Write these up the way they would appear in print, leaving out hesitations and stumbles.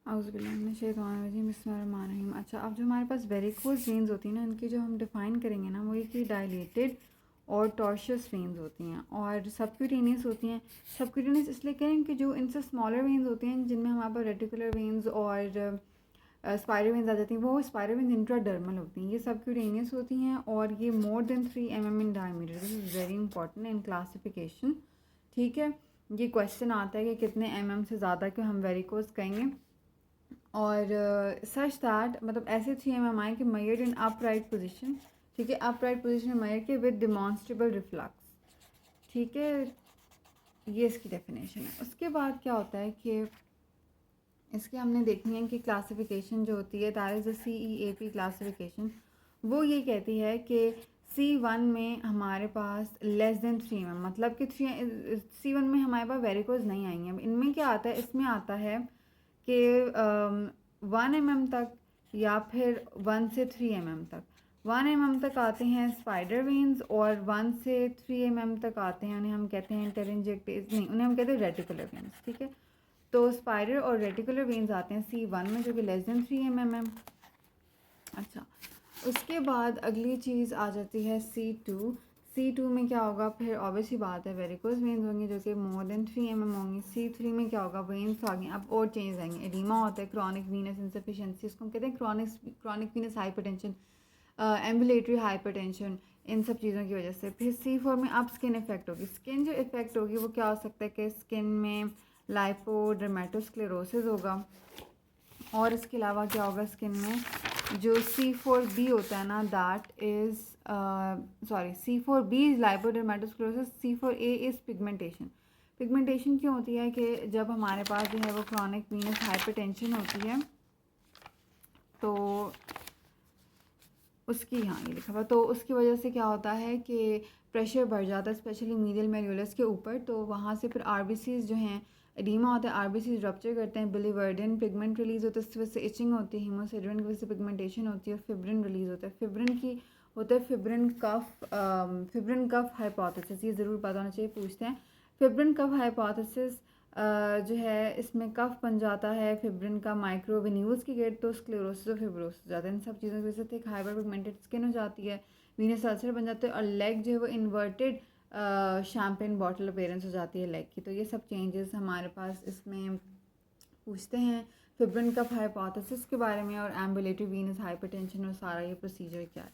बिस्मिल्लाहिर्रहमानिर्रहीम। अच्छा, अब जो हमारे पास वेरिकोज वेन्स होती हैं ना, इनकी जो हम डिफ़ाइन करेंगे ना, वो ये कि डायलेटेड और टॉर्शस वेन्स होती हैं और सबक्यूटेनियस होती हैं। सबक्यूटेनियस इसलिए कहें कि जो इनसे स्मॉलर वेन्स होती हैं, जिनमें हमारे पास रेटिकुलर वेन्स और स्पाइरल वेन्स आ जाती हैं, वो स्पाइरल वेन्स इंट्राडर्मल होती हैं। ये सबक्यूटेनियस होती हैं और ये more than 3 mm in diameter. This is very important in classification. ठीक है, ये क्वेश्चन आता है कि कितने mm से ज़्यादा को हम वेरिकोज कहेंगे। और सच दैट मतलब ऐसे 3 mm आए कि मेजर्ड इन अपराइट पोजीशन। ठीक है, अपराइट पोजीशन में मेजर के विद डिमॉन्स्ट्रेबल रिफ्लक्स। ठीक है, ये इसकी डेफिनेशन है। उसके बाद क्या होता है कि इसके हमने देखनी है कि क्लासिफिकेशन जो होती है, that is the CEAP classification. वो ये कहती है कि C1 में हमारे पास लेस देन 3 mm, मतलब कि C1 में हमारे पास वेरिकोज नहीं आएंगे। अब इनमें क्या आता है, इसमें आता है कि 1 mm तक या फिर 1 से 3 mm तक। 1 mm तक आते हैं स्पाइडर वेन्स और 1 से 3 mm तक आते हैं, उन्हें हम कहते हैं टेरेंजेक्टेस, नहीं, उन्हें हम कहते हैं रेटिकुलर वेन्स। ठीक है, तो स्पाइडर और रेटिकुलर वेन्स आते हैं C1 में, जो कि लेस देन 3 mm है। अच्छा, उसके बाद अगली चीज़ आ जाती है C2। C2 में क्या होगा, फिर ऑब्वियसली बात है वेरिकोज वेन्स होंगे जो कि मोर देन 3 mm होंगी। C3 में क्या होगा, वेन्स आ गए। अब और चेंज आएंगे, एडिमा होता है, क्रॉनिक वीनस इंसफिशिएंसी, इसको हम कहते हैं chronic venous hypertension, ambulatory hypertension, इन सब चीज़ों की वजह से। फिर C4 में अब स्किन इफेक्ट होगी। स्किन जो इफेक्ट होगी वो क्या हो सकता है कि स्किन में लाइपोडर्मेटोस्क्लेरोसिस होगा। और इसके अलावा क्या होगा, स्किन में जो C4B होता है ना, that is C4B is lipodermatosclerosis, C4A is pigmentation. Pigmentation क्यों होती है कि जब हमारे पास जो है वो क्रॉनिक वीनस हाइपरटेंशन होती है, तो उसकी, यहाँ ये लिखा हुआ, तो उसकी वजह से क्या होता है कि प्रेशर बढ़ जाता है, स्पेशली मीडियल मेरियोलस के ऊपर। तो वहाँ से फिर आरबीसीज जो हैं, एडीमा होता है, आरबीसीज रप्चर करते हैं, बिलीवर्डिन पिगमेंट रिलीज़ होता है, इस वजह से इचिंग होती है, हीमोसिडरिन की वजह से पिगमेंटेशन होती है, और फिब्रिन रिलीज़ होता है। फिब्रिन की होता है फिब्रिन कफ हाइपोथेसिस, ये ज़रूर पता होना चाहिए, पूछते हैं। फिब्रिन कफ हाइपोथेसिस जो है, इसमें कफ बन जाता है फिब्रिन का माइक्रोवेन्यूल्स की गेट, तो स्क्लेरोसिस और फिब्रोसिस हो जाता है। इन सब चीज़ों की वजह से एक हाइपर पिगमेंटेड स्किन हो जाती है, वीनस अल्सर बन जाते हैं, और लेग जो है वो इन्वर्टेड शैम्पेन बॉटल अपीयरेंस हो जाती है लेग की। तो ये सब चेंजेस हमारे पास इसमें पूछते हैं फिब्रिन कफ हाइपोथेसिस के बारे में, और एम्बुलेटरी वीनस हाइपरटेंशन और सारा ये प्रोसीजर क्या है,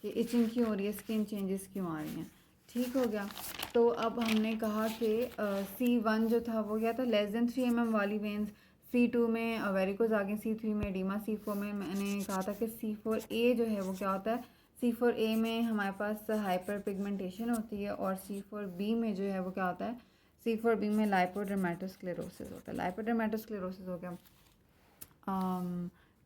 कि इचिंग क्यों हो रही है, स्किन चेंजेस क्यों आ रही हैं। ठीक हो गया। तो अब हमने कहा कि C1 जो था वो क्या था, लेस देन 3 mm वाली वेन्स। C2 में वेरिकोज आ गए, C3 में एडिमा, C4 में मैंने कहा था कि C4A जो है वो क्या होता है, C4A में हमारे पास हाइपर पिगमेंटेशन होती है, और C4B में जो है वो क्या होता है, C4B में लाइपोडर्मेटोस्क्लेरोसिस होता है। लाइपोडर्मेटोस्क्लेरोसिस हो गया,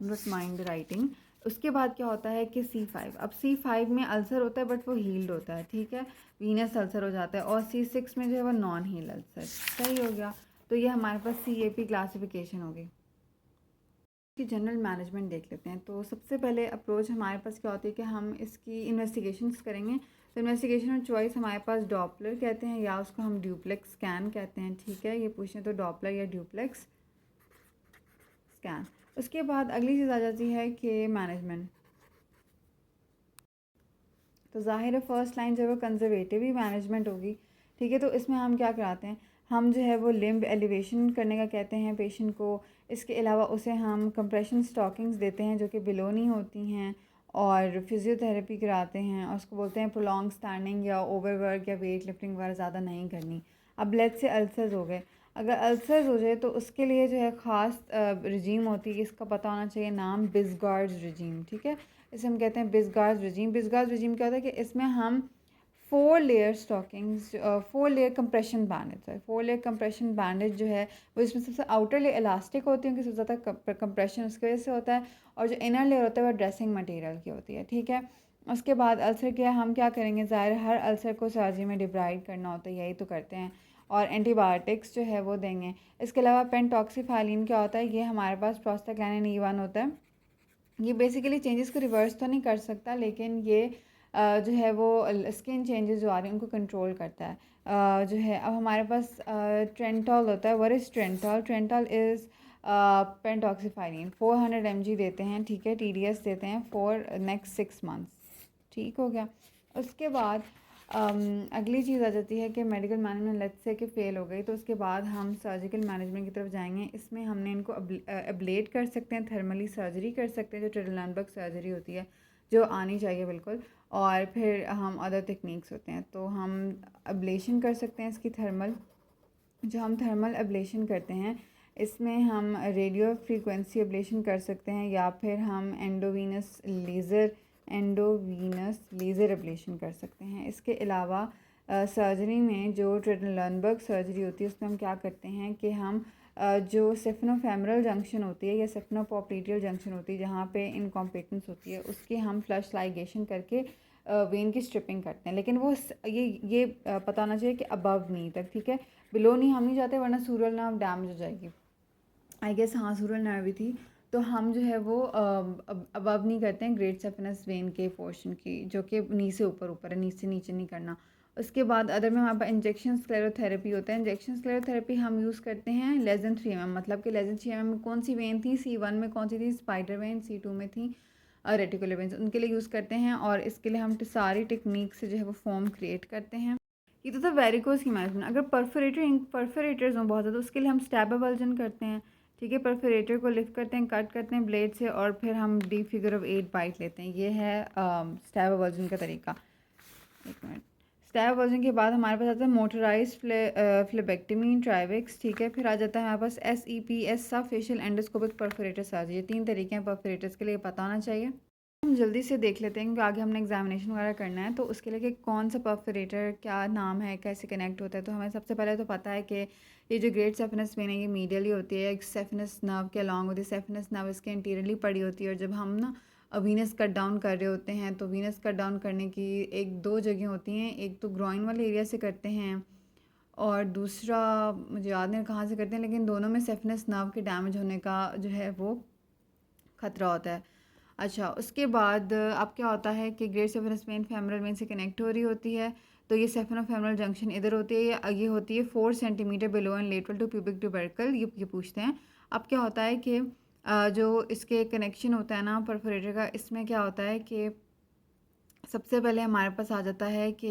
नॉट माइंड राइटिंग। उसके बाद क्या होता है कि C5, अब C5 में अल्सर होता है बट वो हील्ड होता है। ठीक है, वीनस अल्सर हो जाता है, और C6 में जो है वो नॉन हील अल्सर। सही हो गया। तो ये हमारे पास CAP क्लासिफिकेशन होगी। कि जनरल मैनेजमेंट देख लेते हैं। तो सबसे पहले अप्रोच हमारे पास क्या होती है कि हम इसकी इन्वेस्टिगेशंस करेंगे। तो इन्वेस्टिगेशन और चॉइस हमारे पास डॉपलर कहते हैं, या उसको हम ड्यूप्लेक्स स्कैन कहते हैं। ठीक है, ये पूछें तो डॉपलर या ड्यूप्लेक्स स्कैन। उसके बाद अगली चीज़ आ जाती है कि मैनेजमेंट। तो ज़ाहिर है फर्स्ट लाइन जो है वो कंजर्वेटिव ही मैनेजमेंट होगी। ठीक है, तो इसमें हम क्या कराते हैं, हम जो है वो लिम्ब एलिवेशन करने का कहते हैं पेशेंट को। इसके अलावा उसे हम कंप्रेशन स्टॉकिंग्स देते हैं जो कि बिलो नहीं होती हैं, और फिज़ियोथेरेपी कराते हैं, और उसको बोलते हैं प्रोलॉन्ग स्टैंडिंग या ओवरवर्क या वेट लिफ्टिंग वगैरह ज़्यादा नहीं करनी। अब ब्लड से अल्सर्स हो गए, अगर अल्सर्स हो जाए तो उसके लिए जो है ख़ास रजीम होती है, इसका पता होना चाहिए नाम, बिस्गार्ड्स रजीम। ठीक है, इसे हम कहते हैं बिस्गार्ड्स रजीम। बिस्गार्ड्स रजीम क्या होता है कि इसमें हम 4 layer stockings, 4 layer compression bandage है। 4 लेयर कंप्रेशन बैंडेज जो है वो इसमें सबसे आउटर लेयर इलास्टिक होती है, उनकी सबसे ज़्यादा कंप्रेशन उसकी वजह से होता है, और जो इनर लेयर होता है वो ड्रेसिंग मटेरियल की होती है। ठीक है, उसके बाद अल्सर क्या हम क्या करेंगे, ज़ाहिर हर अल्सर को सर्जरी में डिब्राइड करना होता है, यही तो करते हैं, और एंटीबायोटिक्स जो है वो देंगे। इसके अलावा पेंटॉक्सीफाइलिन क्या होता है, ये हमारे पास प्रोस्टाग्लैंडिन E1 होता है। ये बेसिकली चेंजेस को रिवर्स तो नहीं कर सकता, लेकिन ये जो है वो स्किन चेंजेस जो आ रहे हैं उनको कंट्रोल करता है। जो है अब हमारे पास ट्रेंटॉल होता है। What is Trental? Trental is pentoxifylline 400 mg देते हैं, ठीक है, TDS देते हैं फॉर नेक्स्ट 6 मंथ्स, ठीक हो गया। उसके बाद अगली चीज़ आ जाती है कि मेडिकल मैनेजमेंट लेट्स से कि फ़ेल हो गई, तो उसके बाद हम सर्जिकल मैनेजमेंट की तरफ जाएंगे। इसमें हमने इनको एब्लेट कर सकते हैं, थर्मली सर्जरी कर सकते हैं, जो ट्रिडलैंडबर्ग सर्जरी होती है जो आनी चाहिए बिल्कुल, और फिर हम अदर टेक्निक्स होते हैं, तो हम एब्लेशन कर सकते हैं इसकी थर्मल। जो हम थर्मल एब्लेशन करते हैं इसमें हम रेडियो फ्रीक्वेंसी एब्लेशन कर सकते हैं, या फिर हम एंडोवीनस लेज़र एब्लेशन कर सकते हैं। इसके अलावा सर्जरी में जो ट्रिडलैंडबर्ग सर्जरी होती है उसमें हम क्या करते हैं कि हम जो सेफनोफेमरल जंक्शन होती है या सेफनोपोप्लीटियल जंक्शन होती है जहाँ पे इनकॉम्पिटेंस होती है, उसके हम फ्लश लाइगेशन करके वेन की स्ट्रिपिंग करते हैं। लेकिन वो ये पता होना चाहिए कि अबव नी तक, ठीक है, बिलो नी हम नहीं जाते वरना सूरल नर्व डैमेज हो जाएगी। आई गेस हाँ सूरल नर्व भी थी, तो हम जो है वो अबव नहीं करते हैं ग्रेट सेफेनस वेन के पोर्शन की, जो कि नी से ऊपर ऊपर है, नी से नीचे नहीं करना। उसके बाद अदर में हमारे पास इंजेक्शन स्क्लेरोथेरेपी होता है। इंजेक्शन स्क्लेरोथेरेपी हम यूज़ करते हैं लेस देन 3 mm, मतलब कि लेस देन 3 mm में कौन सी वेन थी, C1 में कौन सी थी, स्पाइडर वेन, C2 में थी रेटिकुलर वेन्स, उनके लिए यूज़ करते हैं। और इसके लिए हम सारी टेक्निक से जो है वो फॉर्म क्रिएट करते हैं। ये तो था वेरिकोज की मैनेजमेंट। अगर परफोरेटर्स हों बहुत ज़्यादा, उसके लिए हम स्टैब एबल्जन करते हैं, ठीक है, परफोरेटर को लिफ्ट करते हैं, कट करते हैं ब्लेड से, और फिर हम डी फिगर ऑफ 8 बाइट लेते हैं। ये है स्टैब एबल्जन का तरीका। एक मिनट। स्टैब एबल्जन के बाद हमारे पास आता है मोटराइज फ्लेबेक्टमी ट्राइवेक्स, ठीक है। फिर आ जाता है हमारे पास SEPS सा फेशियल एंडोस्कोपिक परफोरेटर सर्जरी। ये 3 तरीके हैं परफोरेटर्स के लिए, पता होना चाहिए। हम जल्दी से देख लेते हैं क्योंकि आगे हमने एग्जामिनेशन वगैरह करना है, तो उसके लिए कि कौन सा परफोरेटर क्या नाम है, कैसे कनेक्ट होता है। तो हमें सबसे पहले तो पता है कि ये जो ग्रेट सेफेनस वेन है ये मीडियली होती है, एक सेफेनस नर्व के अलॉन्ग होती है। सेफेनस नर्व इसके इंटीरियरली पड़ी होती है, और जब हम ना वीनस कट डाउन कर रहे होते हैं तो वीनस कट डाउन करने की 1-2 जगह होती हैं। एक तो ग्रॉइन वाले एरिया से करते हैं, और दूसरा मुझे याद नहीं कहाँ से करते हैं, लेकिन दोनों में सेफेनस नर्व के डैमेज होने का जो है वो खतरा होता है। अच्छा, उसके बाद अब क्या होता है कि great saphenous when femoral when से कनेक्ट हो रही होती है, तो ये सेफेनोफेमरल जंक्शन इधर होती है, ये होती है 4 centimetre below and lateral to pubic tubercle. ये पूछते हैं। अब क्या होता है कि जो इसके कनेक्शन होता है ना परफोरेटर का, इसमें क्या होता है कि सबसे पहले हमारे पास आ जाता है कि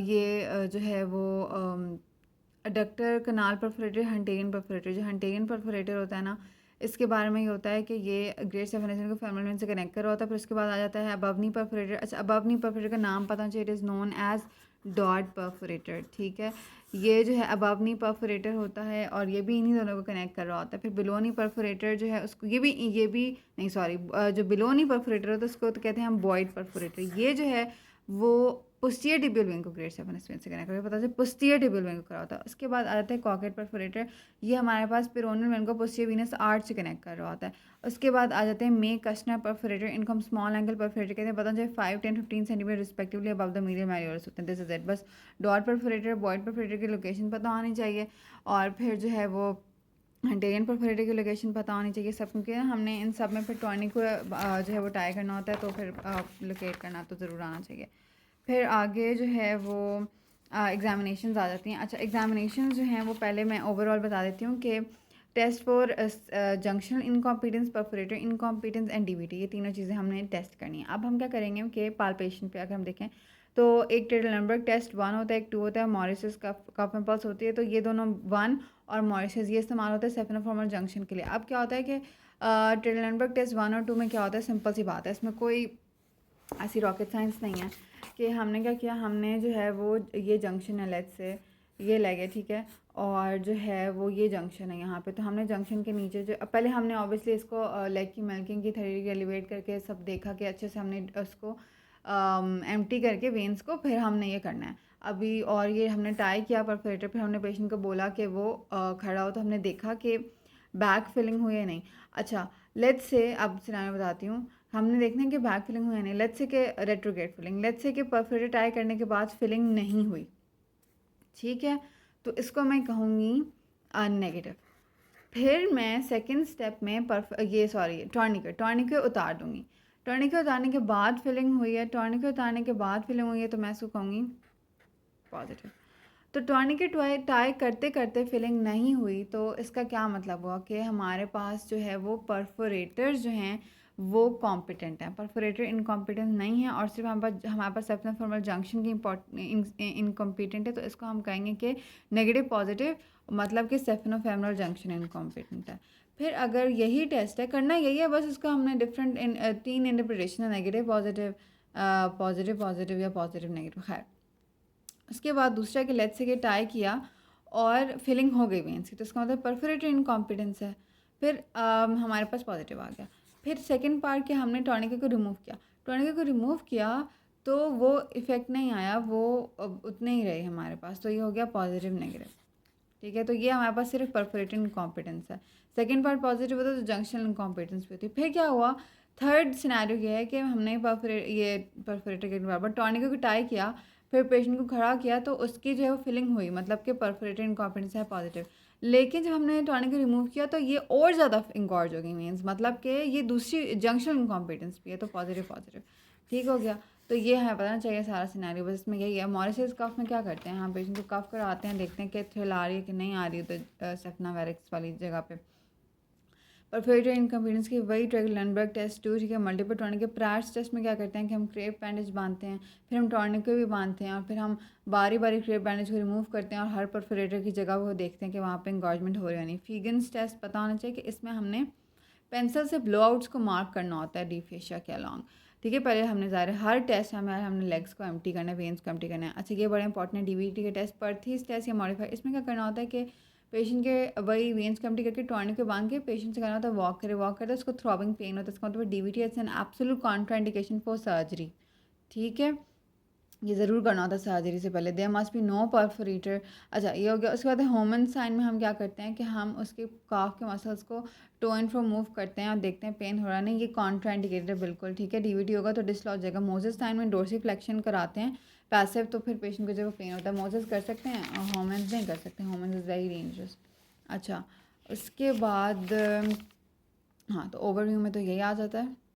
ये जो है वो अडक्टर कनाल परफोरेटर, हंटेरियन परफोरेटर। जो हंटेरियन परफोरेटर होता है ना, इसके बारे में ये होता है कि ये ग्रेट सेफेनस को फेमरल वेन से कनेक्ट कर रहा होता है। फिर उसके बाद आ जाता है अबवनी परफोरेटर। अच्छा, अबवनी परफोरेटर का नाम पता चाहिए, it is known as Dodd perforator, ठीक है। ये जो है अबवनी परफोरेटर होता है, और ये भी इन्हीं दोनों को कनेक्ट कर रहा होता है। फिर बिलोनी परफोरेटर जो है उसको ये भी नहीं, सॉरी, जो बिलोनी परफोरेटर होता है उसको तो कहते हैं हम बॉइड परफोरेटर। ये जो है वो पोस्टीरियर टिबियल वेन को ग्रेट सेफेनस वेन से कनेक्ट करके पता चले पोस्टीरियर टिबियल वेन को करा होता है। उसके बाद आ जाता है कॉकेट परफोरेटर। ये हमारे पास पेरोनियल वेन को पोस्टीरियर वीनस आर्च से कनेक्ट कर रहा होता है। उसके बाद आ जाते हैं मे कस्टनर परफोरेटर। इनको हम स्मॉल एंगल परफोरेटर कहते हैं। पता चले 5, 10, 15 centimetre respectively above the medial malleolus होते हैं। This is it. बस डॉट परफोरेटर, बॉइड परफोरेटर की लोकेशन पता होनी चाहिए, और फिर जो है वो हंटेरियन परफोरेटर की लोकेशन पता होनी चाहिए सब, क्योंकि हमने इन सब में फिर टॉनिक को जो है वो टाई करना होता है, तो फिर लोकेट करना तो ज़रूर आना चाहिए। फिर आगे जो है वो एग्ज़ामिनेशंस आ जाती हैं। अच्छा, एग्ज़ामिनेशंस जो हैं वो पहले मैं ओवरऑल बता देती हूँ कि test for junctional incompetence, perforator incompetence and DVT, ये तीनों चीज़ें हमने टेस्ट करनी है। अब हम क्या करेंगे कि पाल्पेशन पे अगर हम देखें तो एक ट्रिडलैंडबर्ग टेस्ट 1 होता है, एक 2 होता है, मॉरिसेस कफ एंड पल्स होती है। तो ये दोनों 1 और मॉरिसेस ये इस्तेमाल होता है सेफेनोफॉर्मल जंक्शन के लिए। अब क्या होता है कि ट्रिडलैंडबर्ग टेस्ट 1 और 2 में क्या होता है, सिंपल सी बात है, इसमें कोई ऐसी रॉकेट साइंस नहीं है कि हमने क्या किया, हमने जो है वो ये जंक्शन है लेट्स से ये लगे, ठीक है, और जो है वो ये जंक्शन है यहाँ पे। तो हमने जंक्शन के नीचे जो पहले हमने ऑब्वियसली इसको लेग की मिल्किंग की थ्योरी एलिवेट करके सब देखा कि अच्छे से हमने उसको एम्प्टी करके वेंस को, फिर हमने ये करना है अभी। और ये हमने टाई किया परफोरेटर, फिर हमने पेशेंट को बोला कि वो खड़ा हो, तो हमने देखा कि बैक फिलिंग हुई है नहीं। अच्छा, लेट्स से अब सिनारियो बताती हूँ। हमने देखना है कि बैक फिलिंग हुई है नहीं, लेट्स से कि रेट्रोग्रेड फिलिंग, लेट्स से कि परफोरेटर टाई करने के बाद फिलिंग नहीं हुई, ठीक है, तो इसको मैं कहूँगी नेगेटिव। फिर मैं सेकंड स्टेप में टॉर्निके उतार दूँगी। टॉर्निके उतारने के बाद फिलिंग हुई है, टॉर्निके उतारने के बाद फिलिंग हुई है, तो मैं इसको कहूँगी पॉजिटिव। तो टॉर्निकेट टाई करते करते फिलिंग नहीं हुई तो इसका क्या मतलब हुआ कि हमारे पास जो है वो परफोरेटर जो हैं वो कॉम्पिटेंट हैं, परफोरेटर इनकॉम्पिटेंट नहीं है, और सिर्फ हमारे पास सेप्टम फॉर्मल जंक्शन की इनकॉम्पिटेंट है, तो इसको हम कहेंगे कि नेगेटिव पॉजिटिव, मतलब कि सेफनोफेमरल जंक्शन इनकॉम्पिटेंट है। फिर अगर यही टेस्ट है, करना यही है बस, इसका हमने डिफरेंट 3 इंटरप्रिटेशन है, नेगेटिव पॉजिटिव, पॉजिटिव पॉजिटिव या पॉजिटिव नेगेटिव। खैर, उसके बाद दूसरा कि लेट्स से कि टाई किया और फिलिंग हो गई वेंस की, तो इसका मतलब परफोरेटर इनकॉम्पिटेंस है। फिर हमारे पास पॉजिटिव आ गया। फिर सेकंड पार्ट के हमने टॉर्निके को रिमूव किया, टॉर्निके को रिमूव किया तो वो इफ़ेक्ट नहीं आया, वो उतने ही रहे हमारे पास, तो ये हो गया पॉजिटिव नेगेटिव। ठीक है, तो ये हमारे पास सिर्फ परफोरेटर इनकॉम्पिटेंस है। सेकंड पार्ट पॉजिटिव होता है तो जंक्शनल इनकॉम्पिटेंस भी होती है। फिर क्या हुआ, थर्ड सिनेरियो ये है कि हमने परफोरेटर के बराबर टॉर्निके को टाई किया, फिर पेशेंट को खड़ा किया तो उसकी जो है वो फिलिंग हुई, मतलब कि परफोरेटर इनकॉम्पिटेंस है पॉजिटिव। लेकिन जब हमने टॉर्निके को रिमूव किया तो ये और ज़्यादा इंगॉर्ज हो गई, मीन्स मतलब कि ये दूसरी जंक्शनल इनकॉम्पिटेंस भी है, तो पॉजिटिव पॉजिटिव। ठीक हो गया, तो ये हमें पता चाहिए सारा सिनेरियो, बस इसमें यही है। मॉरिसेस कफ में क्या करते हैं, हम पेशेंट को कफ कराते हैं, देखते हैं कि थ्रिल आ रही है कि नहीं आ रही है, तो सेफना वेरिक्स वाली जगह पे। परफोरेटर इनकम्पिटेंस की वही ट्रेग लैंडबर्ग टेस्ट 2, ठीक है। मल्टीपल टॉर्निके प्रायर्स टेस्ट में क्या करते हैं कि हम क्रेप बैंडेज बांधते हैं, फिर हम टॉर्निके भी बांधते हैं, और फिर हम बारी बारी क्रेप बैंडेज को रिमूव करते हैं और हर परफोरेटर की जगह वो देखते हैं कि वहाँ पे इंगॉर्जमेंट हो रही है नहीं। फीगन्स टेस्ट पता होना चाहिए कि इसमें हमने पेंसिल से ब्लोआउट्स को मार्क करना होता है डीफेशिया के अलॉन्ग। ठीक है, पहले हमने ज़ाहिर हर टेस्ट हमने लेग्स को एम्प्टी करना है, वेन्स को एम्प्टी करना है। अच्छा, ये बड़ा इंपॉर्टेंट है डीवीटी के टेस्ट, पर्थीस टेस्ट या मॉडिफाई, इसमें क्या करना होता है कि पेशेंट के वही वेन्स को एम्प्टी करके टॉर्निके बांध के पेशेंट से करना होता है वॉक करते उसको थ्रॉबिंग पेन होता है, इसका मतलब DVT is an absolute contraindication for surgery. ठीक है, ये ज़रूर करना होता है सर्जरी से पहले। There must be no perforator. अच्छा, ये हो गया। उसके बाद ह्यूमन साइन में हम क्या करते हैं कि हम उसके काफ के मसल्स को टू एंड फ्रो मूव करते हैं और देखते हैं पेन हो रहा नहीं, ये कॉन्ट्राइंडिकेटेड है बिल्कुल। ठीक है, डीवीटी होगा तो डिसलॉज जाएगा। मोजेस साइन में डोर्सी फ्लेक्शन कराते हैं पैसिव, तो फिर पेशेंट को जब पेन होता है मोजेस कर सकते हैं और ह्यूमन्स नहीं कर सकते, ह्यूमन्स इज़ वेरी डेंजरस। अच्छा, उसके बाद हाँ, तो ओवरव्यू में तो यही आ जाता है।